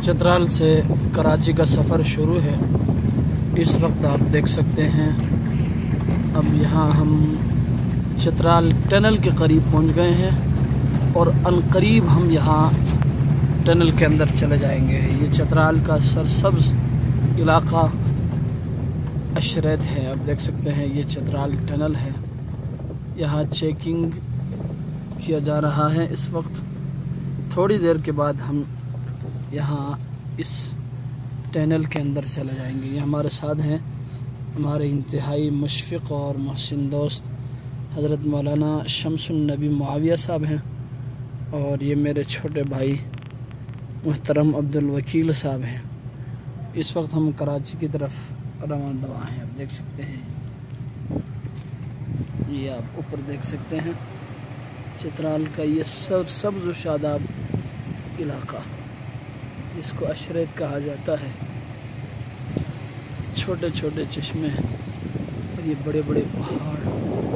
चित्राल से कराची का सफ़र शुरू है। इस वक्त आप देख सकते हैं अब यहाँ हम चित्राल टनल के करीब पहुँच गए हैं और अनकरीब हम यहाँ टनल के अंदर चले जाएंगे। ये चित्राल का सरसब्ज़ इलाका अशरत है। आप देख सकते हैं ये चित्राल टनल है। यहाँ चेकिंग किया जा रहा है इस वक्त। थोड़ी देर के बाद हम यहाँ इस टनल के अंदर चले जाएंगे। ये हमारे साथ हैं हमारे इंतहाई मुशफ़िक़ और मोहसिन दोस्त हज़रत मौलाना शम्सुन नबी मुआविया साहब हैं, और ये मेरे छोटे भाई मुहतरम अब्दुल वकील साहब हैं। इस वक्त हम कराची की तरफ रवाना दवा हैं। आप देख सकते हैं, ये आप ऊपर देख सकते हैं चित्राल का ये सब्ज़ व शादाब इलाका, जिसको अशरत कहा जाता है। छोटे छोटे चश्मे और ये बड़े बड़े पहाड़।